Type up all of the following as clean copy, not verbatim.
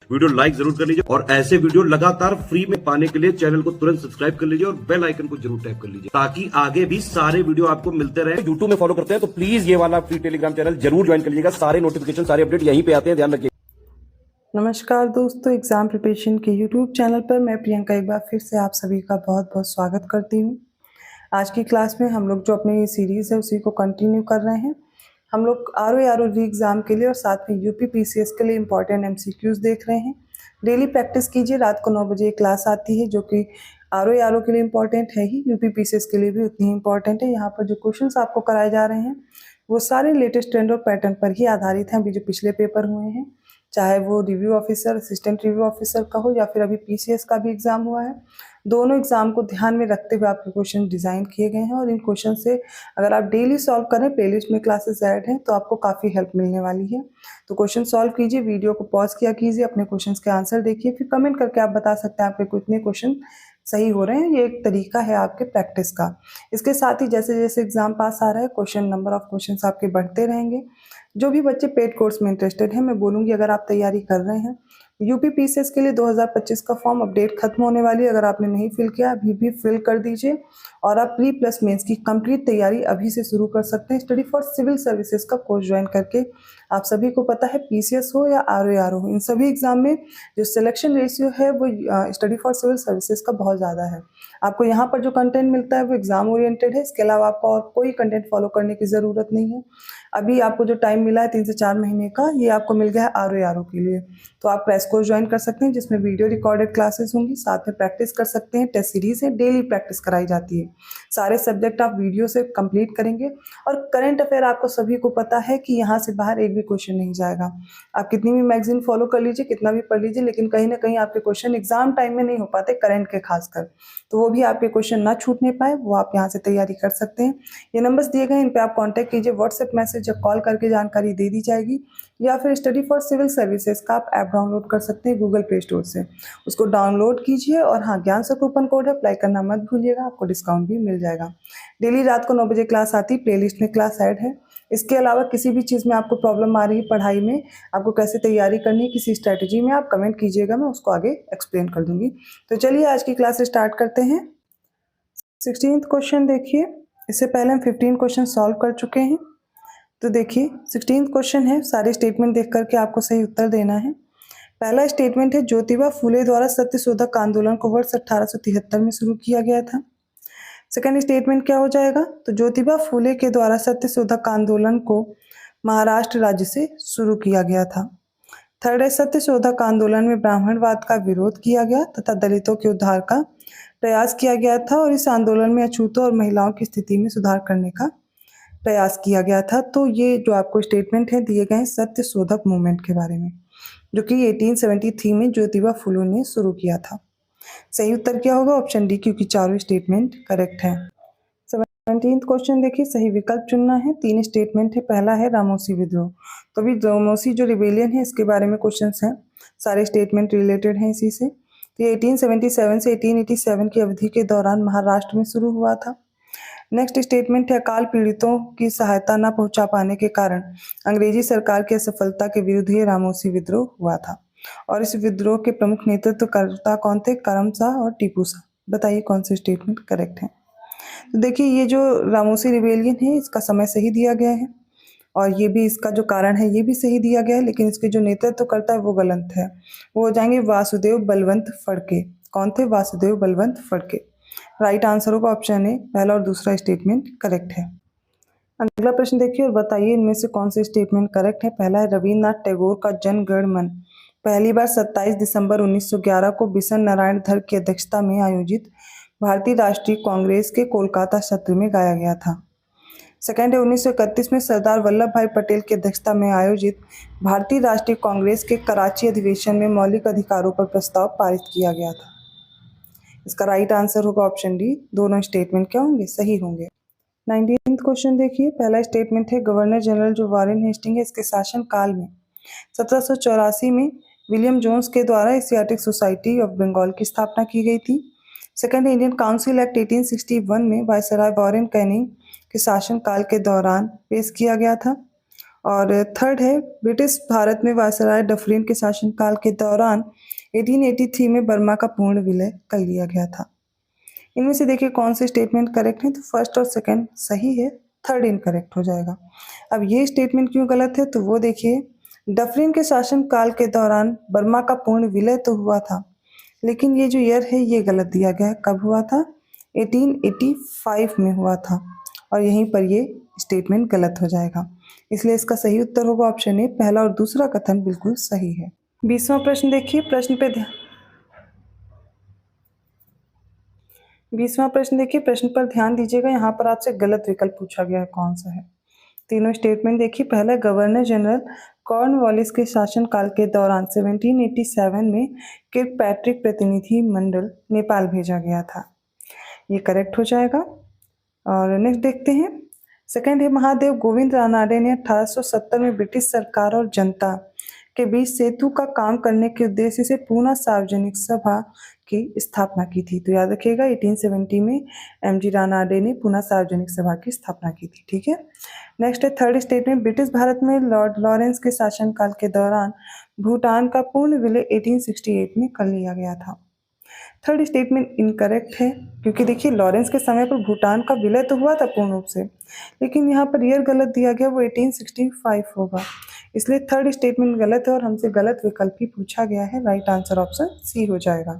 Video like जरूर कर लीजिए और ऐसे वीडियो लगातार फ्री में पाने के लिए चैनल को तुरंत सब्सक्राइब कर लीजिए और बेल आइकन को जरूर टैप कर लीजिए ताकि आगे भी सारे वीडियो आपको मिलते रहे। यूट्यूब में फॉलो करते हैं तो प्लीज ये वाला फ्री टेलीग्राम चैनल जरूर ज्वाइन कर लीजिएगा। सारे नोटिफिकेशन सारे अपडेट यहीं पे आते हैं, ध्यान रखिए। नमस्कार दोस्तों, एग्जाम प्रिपरेशन के यूट्यूब चैनल पर मैं प्रियंका एक बार फिर से आप सभी का बहुत बहुत स्वागत करती हूँ। आज की क्लास में हम लोग जो अपनी सीरीज़ है उसी को कंटिन्यू कर रहे हैं। हम लोग आर री एग्ज़ाम के लिए और साथ में यूपी पीसीएस के लिए इम्पॉर्टेंट एमसीक्यूज़ देख रहे हैं। डेली प्रैक्टिस कीजिए। रात को 9 बजे क्लास आती है जो कि आर के लिए इम्पॉर्टेंट है ही, यूपी पीसीएस के लिए भी उतनी ही इम्पॉर्टेंट है। यहाँ पर जो क्वेश्चंस आपको कराए जा रहे हैं वो सारे लेटेस्ट ट्रेंड और पैटर्न पर ही आधारित हैं। अभी जो पिछले पेपर हुए हैं, चाहे वो review officer, assistant review officer का हो या फिर अभी पीसीएस का भी एग्जाम हुआ है, दोनों एग्जाम को ध्यान में रखते हुए आपके क्वेश्चन डिजाइन किए गए हैं। और इन क्वेश्चन से अगर आप डेली सॉल्व करें, प्लेलिस्ट में क्लासेस ऐड हैं, तो आपको काफ़ी हेल्प मिलने वाली है। तो क्वेश्चन सॉल्व कीजिए, वीडियो को पॉज किया कीजिए, अपने क्वेश्चन के आंसर देखिए, फिर कमेंट करके आप बता सकते हैं आपके कितने क्वेश्चन सही हो रहे हैं। ये एक तरीका है आपके प्रैक्टिस का। इसके साथ ही जैसे जैसे एग्जाम पास आ रहा है, क्वेश्चन नंबर ऑफ क्वेश्चन आपके बढ़ते रहेंगे। जो भी बच्चे पेड कोर्स में इंटरेस्टेड हैं, मैं बोलूँगी अगर आप तैयारी कर रहे हैं, यूपी पीसीएस के लिए 2025 का फॉर्म अपडेट खत्म होने वाली है। अगर आपने नहीं फिल किया अभी भी फिल कर दीजिए और आप प्री प्लस मेंस की कंप्लीट तैयारी अभी से शुरू कर सकते हैं। स्टडी फॉर सिविल सर्विसेज का कोर्स ज्वाइन करके आप सभी को पता है, पीसीएस हो या आर हो, इन सभी एग्जाम में जो सिलेक्शन रेशियो है वो स्टडी फॉर सिविल सर्विसेज का बहुत ज़्यादा है। आपको यहाँ पर जो कंटेंट मिलता है वो एग्जाम ओरिएंटेड है। इसके अलावा आपको और कोई कंटेंट फॉलो करने की ज़रूरत नहीं है। अभी आपको जो टाइम मिला है 3 से 4 महीने का, ये आपको मिल गया है आर के लिए। तो आप क्रैश कोर्स ज्वाइन कर सकते हैं जिसमें वीडियो रिकॉर्डेड क्लासेस होंगी, साथ में प्रैक्टिस कर सकते हैं। टेस्ट सीरीज है, डेली प्रैक्टिस कराई जाती है। सारे सब्जेक्ट आप वीडियो से कंप्लीट करेंगे। और करंट अफेयर आपको सभी को पता है कि यहाँ से बाहर एक भी क्वेश्चन नहीं जाएगा। आप कितनी भी मैगजीन फॉलो कर लीजिए, कितना भी पढ़ लीजिए, लेकिन कहीं ना कहीं आपके क्वेश्चन एग्जाम टाइम में नहीं हो पाते, करंट के खासकर। तो वो भी आपके क्वेश्चन ना छूटने पाए, वो आप यहाँ से तैयारी कर सकते हैं। ये नंबर्स दिए गए, इन पे आप कांटेक्ट कीजिए, व्हाट्सएप मैसेज या कॉल करके जानकारी दे दी जाएगी। या फिर स्टडी फॉर सिविल सर्विसेज का आप ऐप डाउनलोड कर सकते हैं गूगल प्ले स्टोर से। उसको डाउनलोड कीजिए और हाँ, ज्ञान से कूपन कोड है, अप्लाई करना मत भूलिएगा, आपको डिस्काउंट भी मिल जाएगा। डेली रात को 9 बजे क्लास आती, प्लेलिस्ट में क्लास ऐड है। इसके अलावा किसी भी चीज़ में आपको प्रॉब्लम आ रही है पढ़ाई में, आपको कैसे तैयारी करनी है किसी स्ट्रैटेजी में, आप कमेंट कीजिएगा, मैं उसको आगे एक्सप्लेन कर दूंगी। तो चलिए आज की क्लास स्टार्ट करते हैं। 16th क्वेश्चन देखिए। इससे पहले हम 15 क्वेश्चन सॉल्व कर चुके हैं। तो देखिए 16th क्वेश्चन है, सारे स्टेटमेंट देख करके आपको सही उत्तर देना है। पहला स्टेटमेंट है, ज्योतिबा फूले द्वारा सत्यशोधक आंदोलन को वर्ष 1873 में शुरू किया गया था। सेकंड स्टेटमेंट क्या हो जाएगा, तो ज्योतिबा फूले के द्वारा सत्यशोधक आंदोलन को महाराष्ट्र राज्य से शुरू किया गया था। थर्ड है, सत्यशोधक आंदोलन में ब्राह्मणवाद का विरोध किया गया तथा दलितों के उद्धार का प्रयास किया गया था और इस आंदोलन में अछूतों और महिलाओं की स्थिति में सुधार करने का प्रयास किया गया था। तो ये जो आपको स्टेटमेंट है दिए गए हैं सत्यशोधक मूवमेंट के बारे में, जो कि 1873 में ज्योतिबा फुले ने शुरू किया था। सही उत्तर क्या होगा, ऑप्शन डी, क्योंकि चारों स्टेटमेंट करेक्ट है। 17th क्वेश्चन देखिए, सही विकल्प चुनना है। 3 स्टेटमेंट है। पहला है रामोसी विद्रोह। तो अभी रामोसी जो रिबेलियन है इसके बारे में क्वेश्चन हैं, सारे स्टेटमेंट रिलेटेड हैं इसी से। तो ये 1877 से 1887 की अवधि के दौरान महाराष्ट्र में शुरू हुआ था। नेक्स्ट स्टेटमेंट है, अकाल पीड़ितों की सहायता न पहुंचा पाने के कारण अंग्रेजी सरकार की असफलता के विरुद्ध ये रामोसी विद्रोह हुआ था। और इस विद्रोह के प्रमुख नेतृत्वकर्ता कौन थे, करम शाह और टीपू शाह। बताइए कौन से स्टेटमेंट करेक्ट है। तो देखिए ये जो रामोसी रिबेलियन है इसका समय सही दिया गया है और ये भी इसका जो कारण है ये भी सही दिया गया है, लेकिन इसके जो नेतृत्व करता है वो गलत है। वो हो जाएंगे वासुदेव बलवंत फड़के। कौन थे, वासुदेव बलवंत फड़के। राइट आंसर होगा ऑप्शन ए, पहला और दूसरा स्टेटमेंट करेक्ट है। अगला प्रश्न देखिए और बताइए इनमें से कौन से स्टेटमेंट करेक्ट है। पहला है, रविन्द्रनाथ टैगोर का जन गण मन पहली बार 27 दिसंबर 1911 को बिशन नारायण धर की अध्यक्षता में आयोजित भारतीय राष्ट्रीय कांग्रेस के कोलकाता सत्र में गाया गया था। सेकेंड है, 1931 में सरदार वल्लभ भाई पटेल की अध्यक्षता में आयोजित भारतीय राष्ट्रीय कांग्रेस के कराची अधिवेशन में मौलिक अधिकारों पर प्रस्ताव पारित किया गया था। इसका राइट आंसर होगा ऑप्शन डी, दोनों स्टेटमेंट क्या होंगे, सही होंगे। 19th क्वेश्चन देखिए। पहला स्टेटमेंट है, गवर्नर जनरल जो वारेन हेस्टिंग है इसके शासन काल में 1784 में विलियम जोन्स के द्वारा एशियाटिक सोसाइटी ऑफ बंगाल की स्थापना की गई थी। सेकेंड है, इंडियन काउंसिल एक्ट 1861 में वायसराय वॉरेन कैनिंग के शासन काल के दौरान पेश किया गया था। और थर्ड है ब्रिटिश भारत में वायसराय डफरिन के शासनकाल के दौरान 1883 में बर्मा का पूर्ण विलय कर लिया गया था। इनमें से देखिए कौन से स्टेटमेंट करेक्ट है, तो फर्स्ट और सेकंड सही है, थर्ड इनकरेक्ट हो जाएगा। अब ये स्टेटमेंट क्यों गलत है, तो वो देखिए डफरिन के शासनकाल के दौरान बर्मा का पूर्ण विलय तो हुआ था, लेकिन ये जो ईयर है ये गलत दिया गया है। कब हुआ था? 1885 में हुआ था, और यहीं पर ये स्टेटमेंट गलत हो जाएगा। इसलिए इसका सही उत्तर होगा ऑप्शन ए, पहला और दूसरा कथन बिल्कुल सही है। 20वां प्रश्न देखिए, प्रश्न पर ध्यान दीजिएगा। यहाँ पर आपसे गलत विकल्प पूछा गया है, कौन सा है। तीनों स्टेटमेंट देखिए। पहला, गवर्नर जनरल कॉर्नवालिस के शासनकाल के दौरान 1787 में किर्कपैट्रिक प्रतिनिधि मंडल नेपाल भेजा गया था, ये करेक्ट हो जाएगा। और नेक्स्ट देखते हैं, सेकंड है, महादेव गोविंद रानाडे ने 1870 में ब्रिटिश सरकार और जनता के बीच सेतु का काम करने के उद्देश्य से पूना सार्वजनिक सभा की स्थापना की थी। तो याद रखिएगा 1870 में एमजी रानाडे ने पूना सार्वजनिक सभा की स्थापना की थी। ठीक है। नेक्स्ट है, थर्ड स्टेटमेंट, ब्रिटिश भारत में लॉर्ड लॉरेंस के शासनकाल के दौरान भूटान का पूर्ण विलय 1868 में कर लिया गया था। थर्ड स्टेटमेंट इनकरेक्ट है, क्योंकि देखिए लॉरेंस के समय पर भूटान का विलय तो हुआ था पूर्ण रूप से, लेकिन यहाँ पर ईयर गलत दिया गया, वो 1865 होगा। इसलिए थर्ड स्टेटमेंट गलत है और हमसे गलत विकल्प ही पूछा गया है। राइट आंसर ऑप्शन सी हो जाएगा।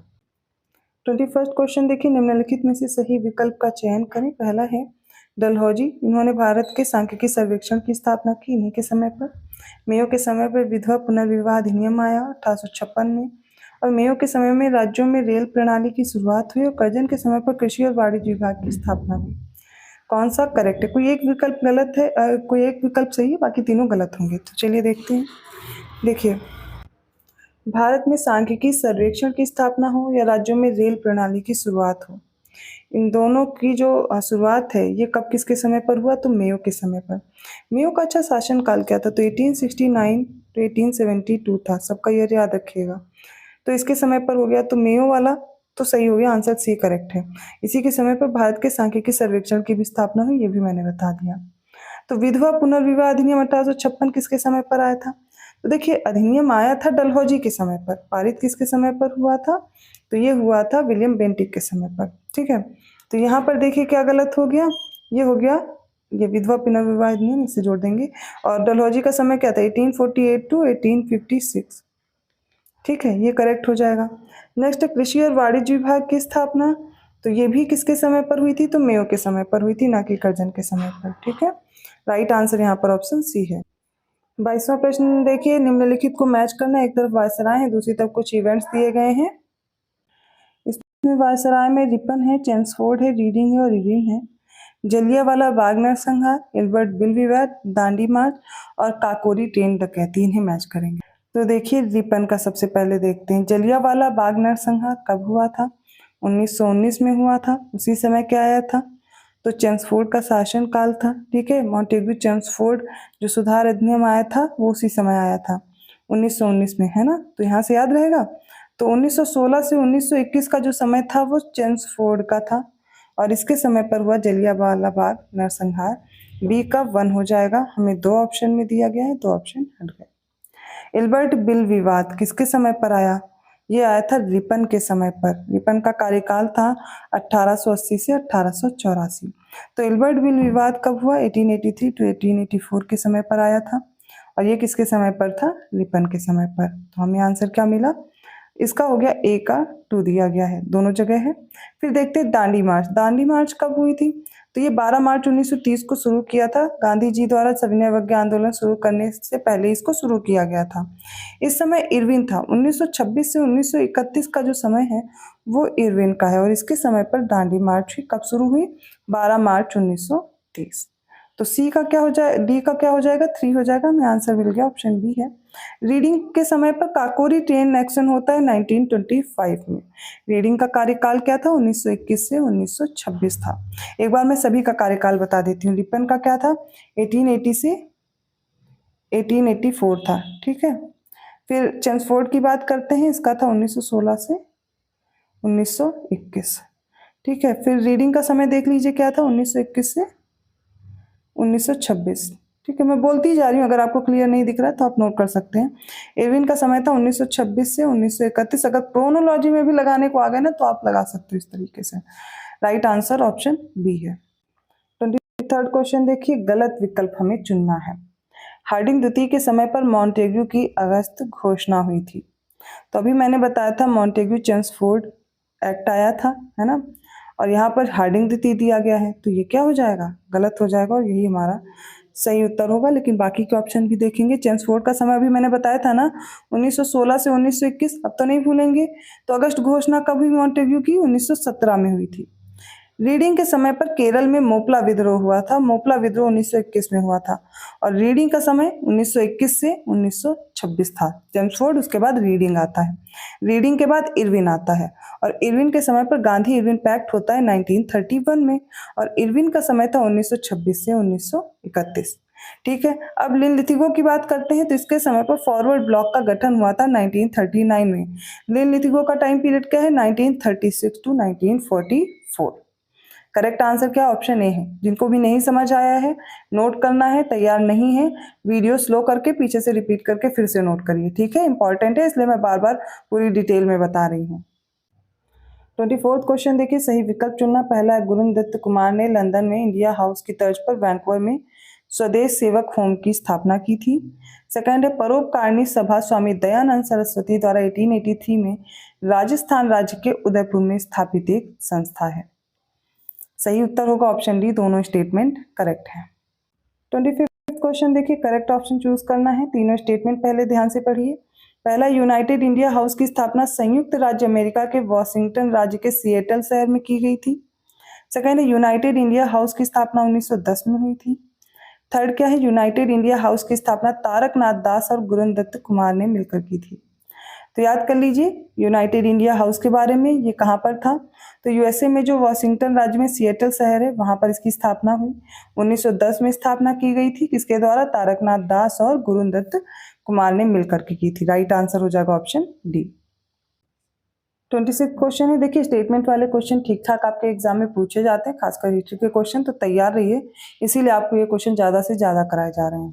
21st क्वेश्चन देखिए, निम्नलिखित में से सही विकल्प का चयन करें। पहला है डलहौजी, इन्होंने भारत के सांख्यिकी सर्वेक्षण की स्थापना की इन्हीं के समय पर। मेयो के समय पर विधवा पुनर्विवाह अधिनियम आया 1856 में, और मेयो के समय में राज्यों में रेल प्रणाली की शुरुआत हुई, और कर्जन के समय पर कृषि और वाणिज्य विभाग की स्थापना हुई। कौन सा करेक्ट है? कोई एक विकल्प गलत है, कोई एक विकल्प सही है, बाकी तीनों गलत होंगे। तो चलिए देखते हैं। देखिए, भारत में सांख्यिकी सर्वेक्षण की स्थापना हो या राज्यों में रेल प्रणाली की शुरुआत हो, इन दोनों की जो शुरुआत है ये कब किसके समय पर हुआ? तो मेयो के समय पर। मेयो का अच्छा शासनकाल क्या था? तो 1869 to 1872 था, सबका ईयर याद रखिएगा। तो इसके समय पर हो गया, तो मेयो वाला तो सही हो गया, आंसर सी करेक्ट है। इसी के समय पर भारत के सांख्यिकी सर्वेक्षण की भी स्थापना हुई, ये भी मैंने बता दिया। तो विधवा पुनर्विवाह अधिनियम 1856 किसके समय पर आया था? तो देखिए अधिनियम आया था डलहौजी के समय पर, पारित किसके समय पर हुआ था? तो ये हुआ था विलियम बेंटिक के समय पर। ठीक है। तो यहाँ पर देखिए क्या गलत हो गया, ये हो गया, ये विधवा पुनर्विवाह अधिनियम इससे जोड़ देंगे। और डलहौजी का समय क्या था? 1848 to 1856। ठीक है, ये करेक्ट हो जाएगा। नेक्स्ट, कृषि और वाणिज्य विभाग की स्थापना, तो ये भी किसके समय पर हुई थी? तो मेयो के समय पर हुई थी, ना कि कर्जन के समय पर। ठीक है। राइट आंसर यहाँ पर ऑप्शन सी है। 22वां प्रश्न देखिए, निम्नलिखित को मैच करना। एक तरफ वायसराय है, दूसरी तरफ कुछ इवेंट्स दिए गए हैं। इसमें वायसराय में रिपन है, चेम्सफोर्ड है, रीडिंग है और इरविन है। जलियांवाला बाग नरसंहार, एल्बर्ट बिल विवाद, दांडी मार्च और काकोरी ट्रेन डकैती, इन्हें मैच करेंगे। तो देखिए रिपन का सबसे पहले देखते हैं। जलियांवाला बाग नरसंहार कब हुआ था? 1919 में हुआ था। उसी समय क्या आया था? तो चेम्सफोर्ड का शासन काल था। ठीक है, मॉन्टेग्यू चेम्सफोर्ड जो सुधार अधिनियम आया था वो उसी समय आया था, 1919 में, है ना। तो यहाँ से याद रहेगा। तो 1916 से 1921 का जो समय था वो चेम्सफोर्ड का था, और इसके समय पर हुआ जलियांवाला बाग नरसंहार। बी का 1 हो जाएगा। हमें 2 ऑप्शन में दिया गया है, 2 ऑप्शन हट गए। एल्बर्ट बिल विवाद किसके समय पर आया? ये आया था रिपन के समय पर। रिपन का कार्यकाल था 1880 से 1884। तो एल्बर्ट बिल विवाद कब हुआ? 1883 to 1884 के समय पर आया था, और ये किसके समय पर था? रिपन के समय पर। तो हमें आंसर क्या मिला? इसका हो गया ए का 2 दिया गया है, दोनों जगह है। फिर देखते हैं दांडी मार्च। दांडी मार्च कब हुई थी? तो ये 12 मार्च 1930 को शुरू किया था। गांधी जी द्वारा सविनय अवज्ञा आंदोलन शुरू करने से पहले इसको शुरू किया गया था। इस समय इरविन था। 1926 से 1931 का जो समय है वो इरविन का है, और इसके समय पर दांडी मार्च कब शुरू हुई? 12 मार्च 1930। तो सी का क्या हो जाए, डी का क्या हो जाएगा? 3 हो जाएगा। हमें आंसर मिल गया, ऑप्शन बी है। रीडिंग के समय पर काकोरी ट्रेन एक्शन होता है 1925 में। रीडिंग का कार्यकाल क्या था? 1921 से 1926 था। एक बार मैं सभी का कार्यकाल बता देती हूँ। रिपन का क्या था? 1880 से 1884 था। ठीक है। फिर चेम्सफोर्ड की बात करते हैं, इसका था 1916 से 1921। ठीक है। फिर रीडिंग का समय देख लीजिए क्या था? 1921 से 1926। ठीक है, मैं बोलती जा रही हूँ, अगर आपको क्लियर नहीं दिख रहा है तो आप नोट कर सकते हैं। इरविन का समय था 1926 से 1931। अगर क्रोनोलॉजी में भी लगाने को आ गए ना तो आप लगा सकते हो इस तरीके से। राइट आंसर ऑप्शन बी है। 23rd क्वेश्चन देखिए, गलत विकल्प हमें चुनना है। हार्डिंग द्वितीय के समय पर मॉन्टेग्यू की अगस्त घोषणा हुई थी। तो अभी मैंने बताया था मॉन्टेग्यू चेम्सफोर्ड एक्ट आया था, है ना, और यहाँ पर हार्डिंग द्वितीय दिया गया है, तो ये क्या हो जाएगा, गलत हो जाएगा और यही हमारा सही उत्तर होगा। लेकिन बाकी के ऑप्शन भी देखेंगे। चेम्सफोर्ड का समय अभी मैंने बताया था ना 1916 से 1921, अब तो नहीं भूलेंगे। तो अगस्त घोषणा कब हुई मॉन्टेग्यू की, 1917 में हुई थी। रीडिंग के समय पर केरल में मोपला विद्रोह हुआ था। मोपला विद्रोह 1921 में हुआ था और रीडिंग का समय 1921 से 1926 था। चेम्सफोर्ड, उसके बाद रीडिंग आता है। रीडिंग के बाद इरविन आता है और इरविन के समय पर गांधी इरविन पैक्ट होता है 1931 में और इरविन का समय था 1926 से 1931। ठीक है, अब लिनलिथिगो की बात करते हैं तो इसके समय पर फॉरवर्ड ब्लॉक का गठन हुआ था 1939 में। लिनलिथिगो का टाइम पीरियड क्या है, 1936 टू 1944। करेक्ट आंसर क्या, ऑप्शन ए है। जिनको भी नहीं समझ आया है नोट करना है, तैयार नहीं है वीडियो स्लो करके पीछे से रिपीट करके फिर से नोट करिए, ठीक है, इंपॉर्टेंट है इसलिए मैं बार बार पूरी डिटेल में बता रही हूँ। 24th क्वेश्चन देखिए, सही विकल्प चुनना। पहला है, गुरुदत्त कुमार ने लंदन में इंडिया हाउस की तर्ज पर वैंकूवर में स्वदेश सेवक होम की स्थापना की थी। सेकंड है, परोपकारिणी सभा स्वामी दयानंद सरस्वती द्वारा 1883 में राजस्थान राज्य के उदयपुर में स्थापित एक संस्था है। सही उत्तर होगा ऑप्शन डी, दोनों स्टेटमेंट करेक्ट है। 25th क्वेश्चन देखिए, करेक्ट ऑप्शन चूज करना है। तीनों स्टेटमेंट पहले ध्यान से पढ़िए। पहला, यूनाइटेड इंडिया हाउस की स्थापना संयुक्त राज्य अमेरिका के वॉशिंगटन राज्य के सिएटल शहर में की गई थी। सेकंड है, यूनाइटेड इंडिया हाउस की स्थापना 1910 में हुई थी। थर्ड क्या है, यूनाइटेड इंडिया हाउस की स्थापना तारकनाथ दास और गुरुदत्त कुमार ने मिलकर की थी। तो याद कर लीजिए यूनाइटेड इंडिया हाउस के बारे में, ये कहाँ पर था, तो यूएसए में जो वॉशिंगटन राज्य में सिएटल शहर है वहां पर इसकी स्थापना हुई। 1910 में स्थापना की गई थी, किसके द्वारा, तारकनाथ दास और गुरुदत्त कुमार ने मिलकर के की थी। राइट आंसर हो जाएगा ऑप्शन डी। 26 क्वेश्चन है, देखिए स्टेटमेंट वाले क्वेश्चन ठीक ठाक आपके एग्जाम में पूछे जाते हैं, खासकर हिस्ट्री के क्वेश्चन, तो तैयार रहिए, इसीलिए आपको ये क्वेश्चन ज्यादा से ज्यादा कराए जा रहे हैं।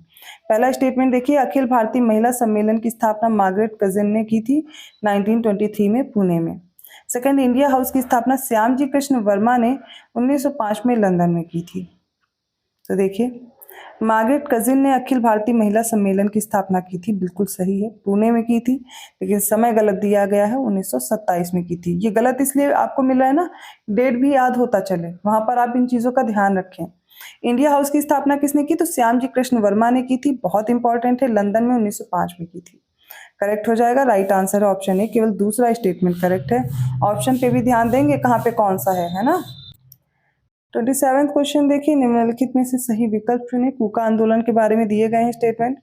पहला स्टेटमेंट देखिए, अखिल भारतीय महिला सम्मेलन की स्थापना मार्गरेट कजिन ने की थी 1923 में पुणे में। सेकंड, इंडिया हाउस की स्थापना श्यामजी कृष्ण वर्मा ने 1905 में लंदन में की थी। तो देखिए, मार्गरेट कजिन ने अखिल भारतीय महिला सम्मेलन की स्थापना की थी, बिल्कुल सही है, पुणे में की थी, लेकिन समय गलत दिया गया है, 1927 में की थी। ये गलत इसलिए आपको मिल रहा है ना, डेट भी याद होता चले, वहां पर आप इन चीजों का ध्यान रखें। इंडिया हाउस की स्थापना किसने की, तो श्यामजी कृष्ण वर्मा ने की थी, बहुत इंपॉर्टेंट है, लंदन में 1905 में की थी। करेक्ट हो जाएगा, राइट आंसर है ऑप्शन ए, केवल दूसरा स्टेटमेंट करेक्ट है। ऑप्शन पे भी ध्यान देंगे कहाँ पे कौन सा है ना। 27th क्वेश्चन देखिए, निम्नलिखित में से सही विकल्प चुने। कूका आंदोलन के बारे में दिए गए हैं स्टेटमेंट।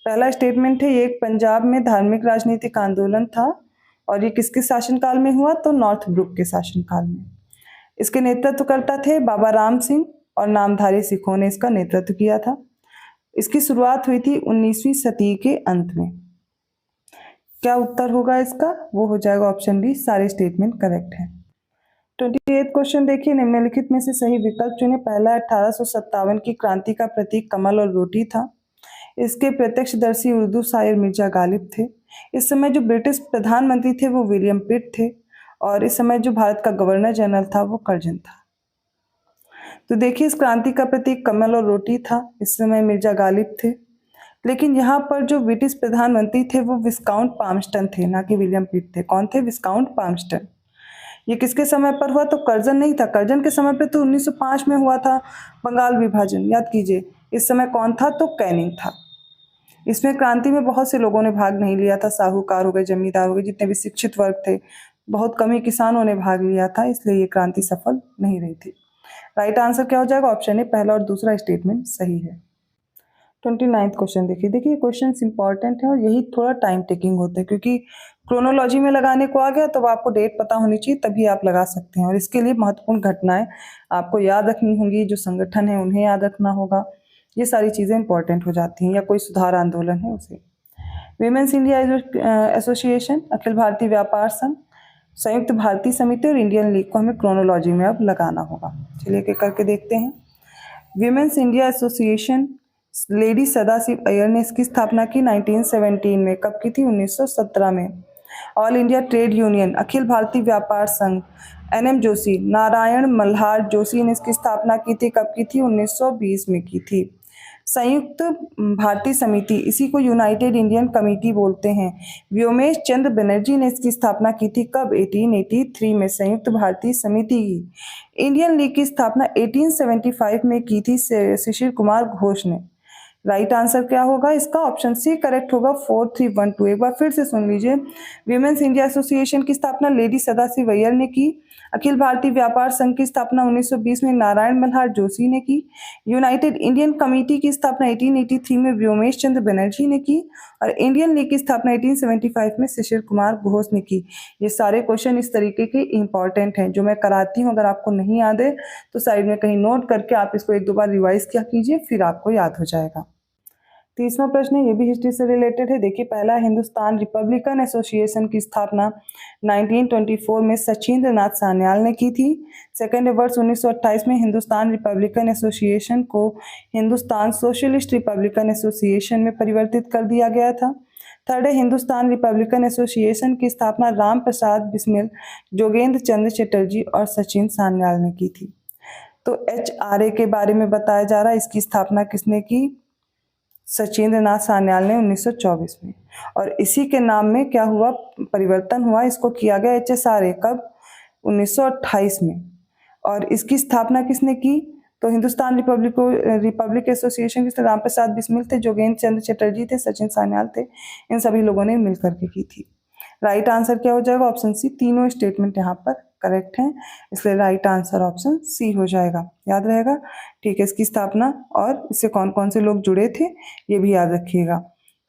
पहला स्टेटमेंट है, ये एक पंजाब में धार्मिक राजनीतिक आंदोलन था और ये किसके शासनकाल में हुआ, तो नॉर्थ ब्रुक के शासनकाल में। इसके नेतृत्वकर्ता थे बाबा राम सिंह और नामधारी सिखों ने इसका नेतृत्व किया था। इसकी शुरुआत हुई थी 19वीं सदी के अंत में। क्या उत्तर होगा इसका, वो हो जाएगा ऑप्शन डी, सारे स्टेटमेंट करेक्ट है। 28th क्वेश्चन देखिए, निम्नलिखित में से सही विकल्प चुने। पहला, 1857 की क्रांति का प्रतीक कमल और रोटी था। इसके प्रत्यक्षदर्शी उर्दू शायर मिर्जा गालिब थे। इस समय जो ब्रिटिश प्रधानमंत्री थे वो विलियम पिट थे और इस समय जो भारत का गवर्नर जनरल था वो कर्जन था। तो देखिए, इस क्रांति का प्रतीक कमल और रोटी था, इस समय मिर्जा गालिब थे, लेकिन यहाँ पर जो ब्रिटिश प्रधानमंत्री थे वो विस्काउंट पामस्टन थे, ना कि विलियम पिट थे। कौन थे, विस्काउंट पामस्टन। ये किसके समय पर हुआ, तो कर्जन नहीं था, कर्जन के समय पे तो 1905 में हुआ था बंगाल विभाजन, याद कीजिए। इस समय कौन था, तो कैनिंग था। इसमें क्रांति में बहुत से लोगों ने भाग नहीं लिया था, साहूकार हो गए, जमींदार हो गए, जितने भी शिक्षित वर्ग थे, बहुत कम ही किसानों ने भाग लिया था, इसलिए ये क्रांति सफल नहीं रही थी। राइट आंसर क्या हो जाएगा, ऑप्शन ए, पहला और दूसरा स्टेटमेंट सही है। 29th क्वेश्चन देखिए क्वेश्चन इंपॉर्टेंट है और यही थोड़ा टाइम टेकिंग होते हैं, क्योंकि क्रोनोलॉजी में लगाने को आ गया तो आपको डेट पता होनी चाहिए तभी आप लगा सकते हैं, और इसके लिए महत्वपूर्ण घटनाएं आपको याद रखनी होंगी, जो संगठन है उन्हें याद रखना होगा, ये सारी चीज़ें इंपॉर्टेंट हो जाती हैं, या कोई सुधार आंदोलन है उसे। Women's India association, Akhil Bharatiya व्यापार संघ, संयुक्त भारतीय समिति और इंडियन लीग को हमें क्रोनोलॉजी में अब लगाना होगा। चलिए करके देखते हैं। Women's India association lady Sadashiv Iyer ने इसकी स्थापना की 1917 में। कब की थी? 1917 में। All India trade union, Akhil Bharatiya व्यापार संघ, एनएम जोशी, नारायण मल्हार जोशी ने इसकी स्थापना की थी। कब की थी? 1920 में की थी। संयुक्त भारतीय समिति, इसी को यूनाइटेड इंडियन कमेटी बोलते हैं। व्योमेश चंद्र बनर्जी ने इसकी स्थापना की थी। कब? 1883 में संयुक्त भारतीय समिति की। इंडियन लीग की स्थापना 1875 में की थी शिशिर कुमार घोष ने। राइट आंसर क्या होगा इसका? ऑप्शन सी करेक्ट होगा। 4312। एक बार फिर से सुन लीजिए। विमेंस इंडिया एसोसिएशन की स्थापना लेडी सदाशिव अय्यर ने की। अखिल भारतीय व्यापार संघ की स्थापना 1920 में नारायण मल्हार जोशी ने की। यूनाइटेड इंडियन कमेटी की स्थापना 1883 में व्योमेश चंद्र बनर्जी ने की। और इंडियन लीग की स्थापना 1875 में शिशिर कुमार घोष ने की। ये सारे क्वेश्चन इस तरीके के इंपॉर्टेंट हैं जो मैं कराती हूँ। अगर आपको नहीं याद है तो साइड में कहीं नोट करके आप इसको एक दो बार रिवाइज किया कीजिए, फिर आपको याद हो जाएगा। 30वां प्रश्न है, ये भी हिस्ट्री से रिलेटेड है। देखिए, पहला हिंदुस्तान रिपब्लिकन एसोसिएशन की स्थापना 1924 में सचिंद्र नाथ सान्याल ने की थी। सेकेंड है, वर्ष 1928 में हिंदुस्तान रिपब्लिकन एसोसिएशन को हिंदुस्तान सोशलिस्ट रिपब्लिकन एसोसिएशन में परिवर्तित कर दिया गया था। थर्ड है, हिंदुस्तान रिपब्लिकन एसोसिएशन की स्थापना राम प्रसाद बिस्मिल, जोगेंद्र चंद्र चटर्जी और सचिन सान्याल ने की थी। तो HRA के बारे में बताया जा रहा है, इसकी स्थापना किसने की? सचिंद्र नाथ सान्याल ने 1924 में। और इसी के नाम में क्या हुआ? परिवर्तन हुआ, इसको किया गया HSRA। कब? 1928 में। और इसकी स्थापना किसने की? तो हिंदुस्तान रिपब्लिक एसोसिएशन के राम प्रसाद बिस्मिल थे, जोगेंद्र चंद्र चटर्जी थे, सचिन सान्याल थे। इन सभी लोगों ने मिलकर के की थी। राइट आंसर क्या हो जाएगा? Option C. तीनों स्टेटमेंट यहाँ पर करेक्ट हैं, इसलिए राइट आंसर ऑप्शन सी हो जाएगा। याद रहेगा? ठीक है, इसकी स्थापना और इससे कौन कौन से लोग जुड़े थे ये भी याद रखिएगा।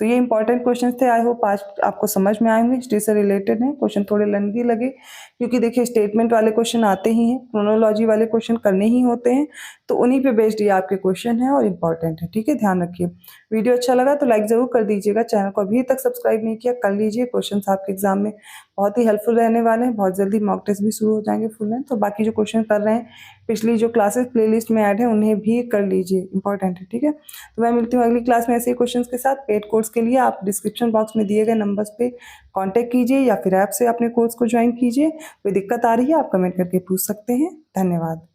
तो ये इंपॉर्टेंट क्वेश्चन थे। आई होप आज आपको समझ में आएंगे, हिस्ट्री से रिलेटेड है। क्वेश्चन थोड़े लेंथी लगे क्योंकि देखिए स्टेटमेंट वाले क्वेश्चन आते ही हैं, क्रोनोलॉजी वाले क्वेश्चन करने ही होते हैं, तो उन्हीं पे बेस्ड ये आपके क्वेश्चन है और इम्पॉर्टेंट है। ठीक है, ध्यान रखिए। वीडियो अच्छा लगा तो लाइक जरूर कर दीजिएगा। चैनल को अभी तक सब्सक्राइब नहीं किया कर लीजिए। क्वेश्चन आपके एग्जाम में बहुत ही हेल्पफुल रहने वाले हैं। बहुत जल्दी मॉक टेस्ट भी शुरू हो जाएंगे फुल लेंथ। तो बाकी जो क्वेश्चन कर रहे हैं पिछली जो क्लासेस प्लेलिस्ट में ऐड है उन्हें भी कर लीजिए, इंपॉर्टेंट है। ठीक है, तो मैं मिलती हूँ अगली क्लास में ऐसे ही क्वेश्चंस के साथ। पेड कोर्स के लिए आप डिस्क्रिप्शन बॉक्स में दिए गए नंबर्स पे कांटेक्ट कीजिए या फिर ऐप से अपने कोर्स को ज्वाइन कीजिए। कोई दिक्कत आ रही है आप कमेंट करके पूछ सकते हैं। धन्यवाद।